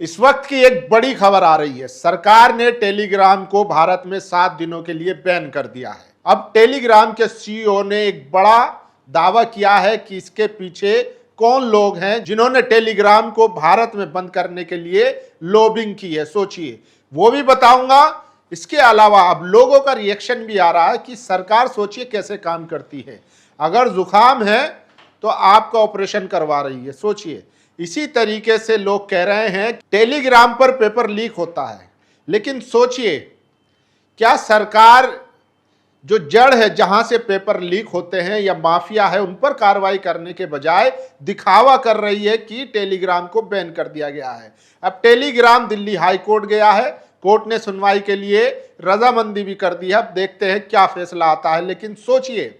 इस वक्त की एक बड़ी खबर आ रही है। सरकार ने टेलीग्राम को भारत में 7 दिनों के लिए बैन कर दिया है। अब टेलीग्राम के सीईओ ने एक बड़ा दावा किया है कि इसके पीछे कौन लोग हैं जिन्होंने टेलीग्राम को भारत में बंद करने के लिए लॉबिंग की है। सोचिए, वो भी बताऊंगा। इसके अलावा अब लोगों का रिएक्शन भी आ रहा है कि सरकार सोचिए कैसे काम करती है। अगर जुकाम है तो आपका ऑपरेशन करवा रही है। सोचिए, इसी तरीके से लोग कह रहे हैं टेलीग्राम पर पेपर लीक होता है। लेकिन सोचिए, क्या सरकार जो जड़ है जहां से पेपर लीक होते हैं या माफिया है उन पर कार्रवाई करने के बजाय दिखावा कर रही है कि टेलीग्राम को बैन कर दिया गया है। अब टेलीग्राम दिल्ली हाई कोर्ट गया है। कोर्ट ने सुनवाई के लिए रजामंदी भी कर दी है। अब देखते हैं क्या फैसला आता है। लेकिन सोचिए,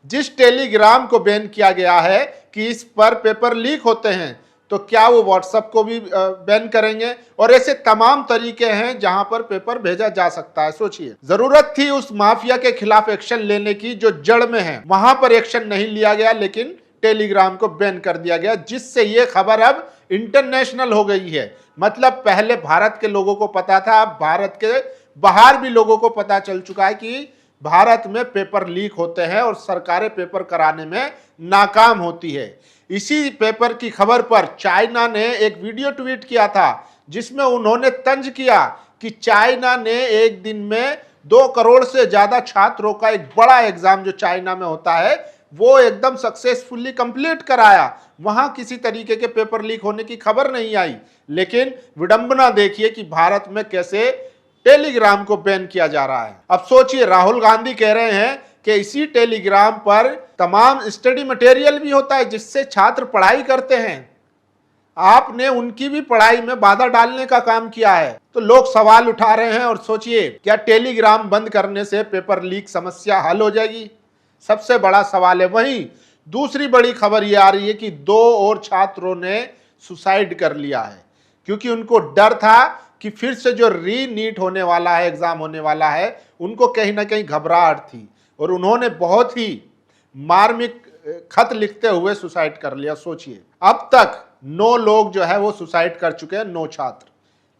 जिस टेलीग्राम को बैन किया गया है कि इस पर पेपर लीक होते हैं, तो क्या वो व्हाट्सएप को भी बैन करेंगे? और ऐसे तमाम तरीके हैं जहां पर पेपर भेजा जा सकता है। सोचिए, जरूरत थी उस माफिया के खिलाफ एक्शन लेने की जो जड़ में है, वहां पर एक्शन नहीं लिया गया, लेकिन टेलीग्राम को बैन कर दिया गया, जिससे ये खबर अब इंटरनेशनल हो गई है। मतलब पहले भारत के लोगों को पता था, अब भारत के बाहर भी लोगों को पता चल चुका है कि भारत में पेपर लीक होते हैं और सरकारें पेपर कराने में नाकाम होती है। इसी पेपर की खबर पर चाइना ने एक वीडियो ट्वीट किया था जिसमें उन्होंने तंज किया कि चाइना ने एक दिन में 2 करोड़ से ज्यादा छात्रों का एक बड़ा एग्जाम जो चाइना में होता है वो एकदम सक्सेसफुली कंप्लीट कराया। वहां किसी तरीके के पेपर लीक होने की खबर नहीं आई। लेकिन विडंबना देखिए कि भारत में कैसे टेलीग्राम को बैन किया जा रहा है। अब सोचिए, राहुल गांधी कह रहे हैं कि इसी टेलीग्राम पर तमाम स्टडी मटेरियल भी होता है जिससे छात्र पढ़ाई करते हैं। आपने उनकी भी पढ़ाई में बाधा डालने का काम किया है। तो लोग सवाल उठा रहे हैं। और सोचिए, क्या टेलीग्राम बंद करने से पेपर लीक समस्या हल हो जाएगी? सबसे बड़ा सवाल है। वहीं दूसरी बड़ी खबर यह आ रही है कि 2 और छात्रों ने सुसाइड कर लिया है, क्योंकि उनको डर था कि फिर से जो री नीट होने वाला है, एग्जाम होने वाला है, उनको कहीं ना कहीं घबराहट थी और उन्होंने बहुत ही मार्मिक खत लिखते हुए सुसाइड कर लिया। सोचिए, अब तक 9 लोग जो है वो सुसाइड कर चुके हैं, 9 छात्र।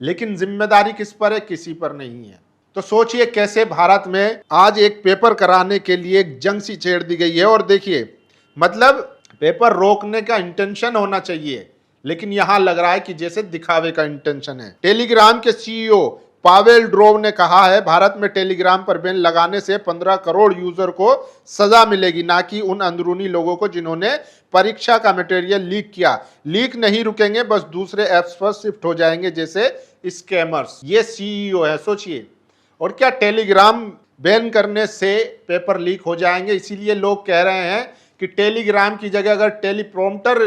लेकिन जिम्मेदारी किस पर है? किसी पर नहीं है। तो सोचिए कैसे भारत में आज एक पेपर कराने के लिए एक जंग सी छेड़ दी गई है। और देखिए, मतलब पेपर रोकने का इंटेंशन होना चाहिए, लेकिन यहां लग रहा है कि जैसे दिखावे का इंटेंशन है। टेलीग्राम के सीईओ पावेल ड्रोव ने कहा है, भारत में टेलीग्राम पर बैन लगाने से 15 करोड़ यूजर को सजा मिलेगी, ना कि उन अंदरूनी लोगों को जिन्होंने परीक्षा का मटेरियल लीक किया। लीक नहीं रुकेंगे, बस दूसरे ऐप्स पर शिफ्ट हो जाएंगे जैसे स्कैमर्स। ये सीईओ है, सोचिए। और क्या टेलीग्राम बैन करने से पेपर लीक हो जाएंगे? इसीलिए लोग कह रहे हैं कि टेलीग्राम की जगह अगर टेलीप्रॉम्प्टर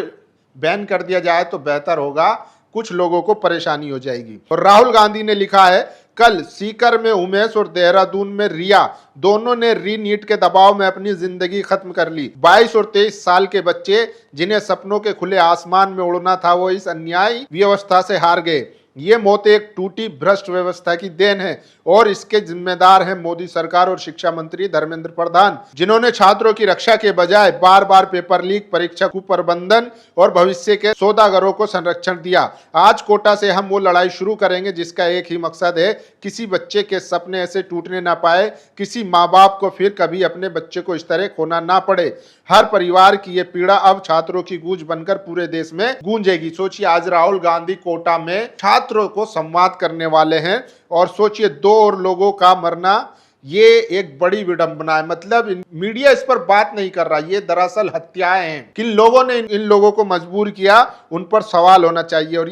बैन कर दिया जाए तो बेहतर होगा, कुछ लोगों को परेशानी हो जाएगी। और राहुल गांधी ने लिखा है, कल सीकर में उमेश और देहरादून में रिया दोनों ने री नीट के दबाव में अपनी जिंदगी खत्म कर ली। 22 और 23 साल के बच्चे जिन्हें सपनों के खुले आसमान में उड़ना था, वो इस अन्यायी व्यवस्था से हार गए। ये मौत एक टूटी भ्रष्ट व्यवस्था की देन है और इसके जिम्मेदार हैं मोदी सरकार और शिक्षा मंत्री धर्मेंद्र प्रधान, जिन्होंने छात्रों की रक्षा के बजाय बार बार पेपर लीक, परीक्षा कुप्रबंधन और भविष्य के सौदागरों को संरक्षण दिया। आज कोटा से हम वो लड़ाई शुरू करेंगे जिसका एक ही मकसद है, किसी बच्चे के सपने ऐसे टूटने ना पाए, किसी माँ बाप को फिर कभी अपने बच्चे को इस तरह खोना ना पड़े। हर परिवार की ये पीड़ा अब छात्रों की गूंज बनकर पूरे देश में गूंजेगी। सोचिए, आज राहुल गांधी कोटा में छात्रों को संवाद करने वाले हैं और सोचिए 2 और लोगों का मरना, ये एक बड़ी विडंबना है। मतलब मीडिया इस पर बात नहीं कर रहा, ये दरअसल हत्याएं हैं। किन लोगों ने इन लोगों को मजबूर किया, उन पर सवाल होना चाहिए। और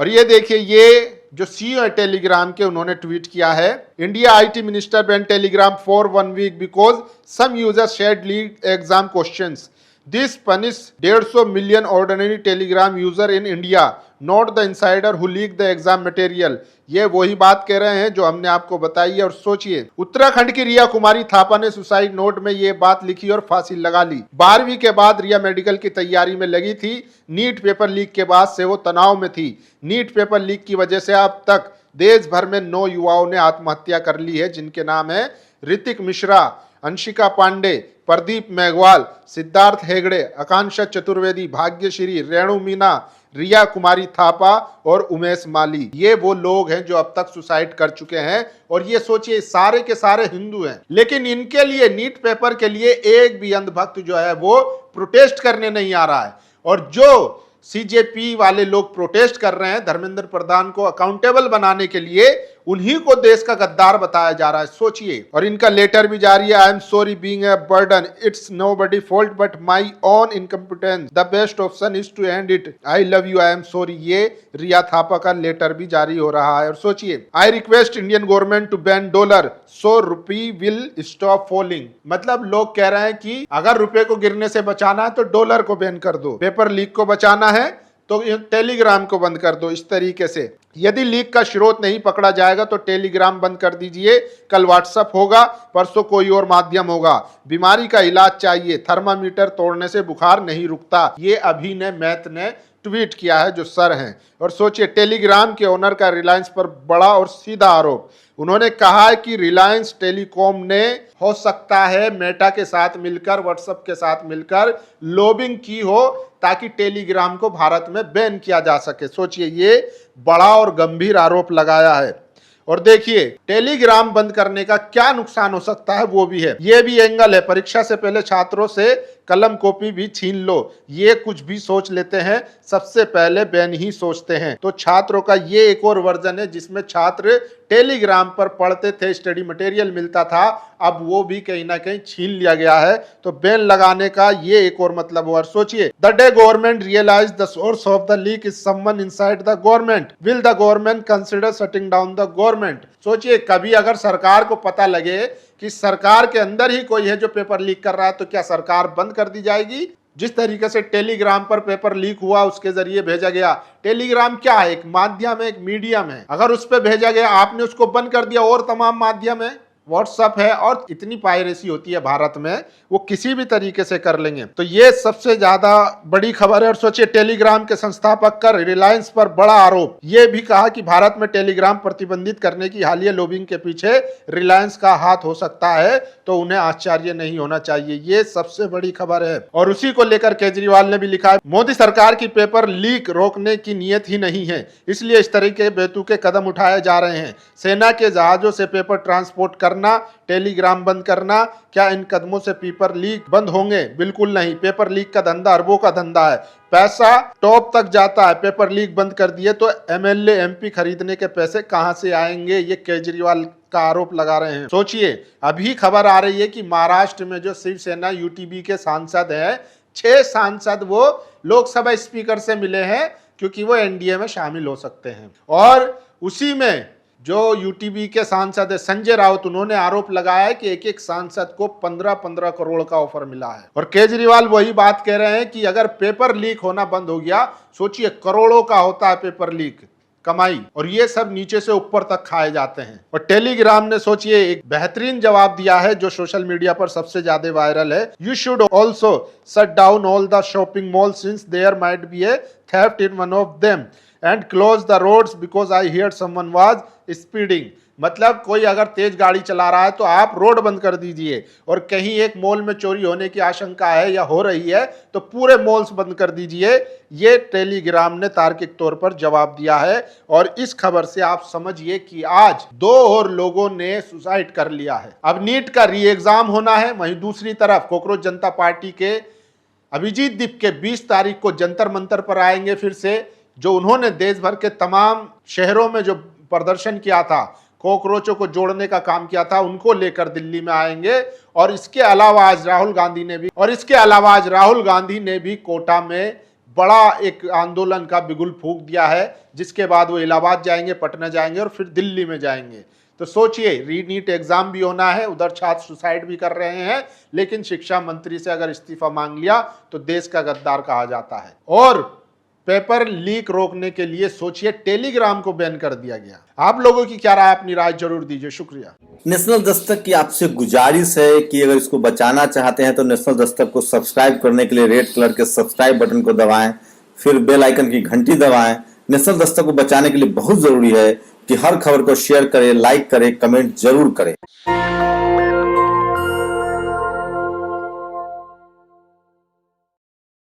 ये देखिए ये जो सीईओ है टेलीग्राम के, उन्होंने ट्वीट किया है, India IT minister ban Telegram for 1 week because some users shared leak exam questions. This punish 150 million ordinary Telegram user in India, not the insider who leaked the exam material। ये वही बात कह रहे हैं जो हमने आपको बताई है। और सोचिए, उत्तराखंड की रिया कुमारी थापा ने सुसाइड नोट में ये बात लिखी और फांसी लगा ली। 12वीं के बाद रिया मेडिकल की तैयारी में लगी थी। नीट पेपर लीक के बाद से वो तनाव में थी। नीट पेपर लीक की वजह से अब तक देश भर में 9 युवाओं ने आत्महत्या कर ली है, जिनके नाम है ऋतिक मिश्रा, अंशिका पांडे, प्रदीप मेघवाल, सिद्धार्थ हेगड़े, आकांक्षा चतुर्वेदी, भाग्यश्री, रेणु मीना, रिया कुमारी थापा और उमेश माली, ये वो लोग हैं जो अब तक सुसाइड कर चुके हैं। और ये सोचिए सारे के सारे हिंदू हैं, लेकिन इनके लिए नीट पेपर के लिए एक भी अंधभक्त जो है वो प्रोटेस्ट करने नहीं आ रहा है। और जो सीजेपी वाले लोग प्रोटेस्ट कर रहे हैं धर्मेंद्र प्रधान को अकाउंटेबल बनाने के लिए, उन्हीं को देश का गद्दार बताया जा रहा है, सोचिए। और इनका लेटर भी जारी है, I am sorry being a burden, it's nobody fault but my own incompetence, the best option is to end it, I love you, I am sorry. ये रिया थापा का लेटर भी जारी हो रहा है। और सोचिए, I request Indian government to ban dollar so rupee will stop falling, मतलब लोग कह रहे हैं कि अगर रुपए को गिरने से बचाना है तो डॉलर को बैन कर दो, पेपर लीक को बचाना है तो टेलीग्राम को बंद कर दो। इस तरीके से यदि लीक का स्रोत नहीं पकड़ा जाएगा तो टेलीग्राम बंद कर दीजिए, कल व्हाट्सएप होगा, परसों कोई और माध्यम होगा। बीमारी का इलाज चाहिए, थर्मामीटर तोड़ने से बुखार नहीं रुकता, ये अभिनय मैथ ने ट्वीट किया है जो सर हैं। और सोचिए, टेलीग्राम के ओनर का रिलायंस पर बड़ा और सीधा आरोप, उन्होंने कहा है कि रिलायंस टेलीकॉम ने हो सकता है मेटा के साथ मिलकर, व्हाट्सएप के साथ मिलकर लॉबिंग की हो ताकि टेलीग्राम को भारत में बैन किया जा सके। सोचिए, ये बड़ा और गंभीर आरोप लगाया है। और देखिए, टेलीग्राम बंद करने का क्या नुकसान हो सकता है वो भी है, ये भी एंगल है। परीक्षा से पहले छात्रों से कलम कॉपी भी छीन लो, ये कुछ भी सोच लेते हैं, सबसे पहले बैन ही सोचते हैं। तो छात्रों का ये एक और वर्जन है जिसमें छात्र टेलीग्राम पर पढ़ते थे, स्टडी मटेरियल मिलता था, अब वो भी कहीं ना कहीं छीन लिया गया है। तो बैन लगाने का ये एक और मतलब हुआ। सोचिए, the day government realise the source of the leak is someone inside the government, will the government consider shutting down the government. सोचिए, कभी अगर सरकार को पता लगे कि सरकार के अंदर ही कोई है जो पेपर लीक कर रहा है तो क्या सरकार बंद कर दी जाएगी? जिस तरीके से टेलीग्राम पर पेपर लीक हुआ, उसके जरिए भेजा गया। टेलीग्राम क्या है? एक माध्यम है, एक मीडियम है। अगर उस पर भेजा गया, आपने उसको बंद कर दिया, और तमाम माध्यम है, व्हाट्सएप है, और इतनी पायरेसी होती है भारत में, वो किसी भी तरीके से कर लेंगे। तो ये सबसे ज्यादा बड़ी खबर है। और सोचिए, टेलीग्राम के संस्थापक का रिलायंस पर बड़ा आरोप, ये भी कहा कि भारत में टेलीग्राम प्रतिबंधित करने की हालिया लॉबिंग के पीछे रिलायंस का हाथ हो सकता है, तो उन्हें आश्चर्य नहीं होना चाहिए। ये सबसे बड़ी खबर है। और उसी को लेकर केजरीवाल ने भी लिखा है, मोदी सरकार की पेपर लीक रोकने की नीयत ही नहीं है, इसलिए इस तरह के बेतुके कदम उठाए जा रहे हैं। सेना के जहाजों से पेपर ट्रांसपोर्ट करना, टेलीग्राम बंद करना, क्या इन कदमों से पेपर लीक बंद होंगे? बिल्कुल नहीं। पेपर लीक का धंधा अरबों का धंधा है, पैसा टॉप तक जाता है। पेपर लीक बंद कर दिए तो एमएलए एमपी खरीदने के पैसे कहां से आएंगे? ये केजरीवाल का आरोप लगा रहे हैं। सोचिए, अभी खबर आ रही है कि महाराष्ट्र में जो शिवसेना यूटीबी के सांसद हैं, 6 सांसद वो लोकसभा स्पीकर से मिले हैं क्योंकि वो एनडीए में शामिल हो सकते हैं। और उसी में जो यूटीबी के सांसद है संजय राउत, उन्होंने आरोप लगाया है कि एक एक सांसद को 15-15 करोड़ का ऑफर मिला है। और केजरीवाल वही बात कह रहे हैं कि अगर पेपर लीक होना बंद हो गया, सोचिए करोड़ों का होता है पेपर लीक कमाई, और ये सब नीचे से ऊपर तक खाए जाते हैं। और टेलीग्राम ने सोचिए एक बेहतरीन जवाब दिया है जो सोशल मीडिया पर सबसे ज्यादा वायरल है, you should also shut down all the shopping mall since there might be a theft in one of them and close the roads because I hear someone was speeding. मतलब कोई अगर तेज गाड़ी चला रहा है तो आप रोड बंद कर दीजिए, और कहीं एक मॉल में चोरी होने की आशंका है या हो रही है तो पूरे मॉल्स बंद कर दीजिए। ये टेलीग्राम ने तार्किक तौर पर जवाब दिया है। और इस खबर से आप समझिए कि आज 2 और लोगों ने सुसाइड कर लिया है। अब नीट का री एग्जाम होना है, वहीं दूसरी तरफ कॉकरोच जनता पार्टी के अभिजीत दीप के 20 तारीख को जंतर मंतर पर आएंगे फिर से, जो उन्होंने देश भर के तमाम शहरों में जो प्रदर्शन किया था, कॉकरोचों को जोड़ने का काम किया था, उनको लेकर दिल्ली में आएंगे। और इसके अलावा आज राहुल गांधी ने भी कोटा में बड़ा एक आंदोलन का बिगुल फूंक दिया है, जिसके बाद वो इलाहाबाद जाएंगे, पटना जाएंगे और फिर दिल्ली में जाएंगे। तो सोचिए, री नीट एग्जाम भी होना है, उधर छात्र सुसाइड भी कर रहे हैं, लेकिन शिक्षा मंत्री से अगर इस्तीफा मांग लिया तो देश का गद्दार कहा जाता है। और पेपर लीक रोकने के लिए सोचिए टेलीग्राम को बैन कर दिया गया। आप लोगों की क्या राय? अपनी राय जरूर दीजिए। शुक्रिया। नेशनल दस्तक की आपसे गुजारिश है कि अगर इसको बचाना चाहते हैं तो नेशनल दस्तक को सब्सक्राइब करने के लिए रेड कलर के सब्सक्राइब बटन को दबाएं, फिर बेल आइकन की घंटी दबाएं। नेशनल दस्तक को बचाने के लिए बहुत जरूरी है कि हर खबर को शेयर करें, लाइक करें, कमेंट जरूर करें।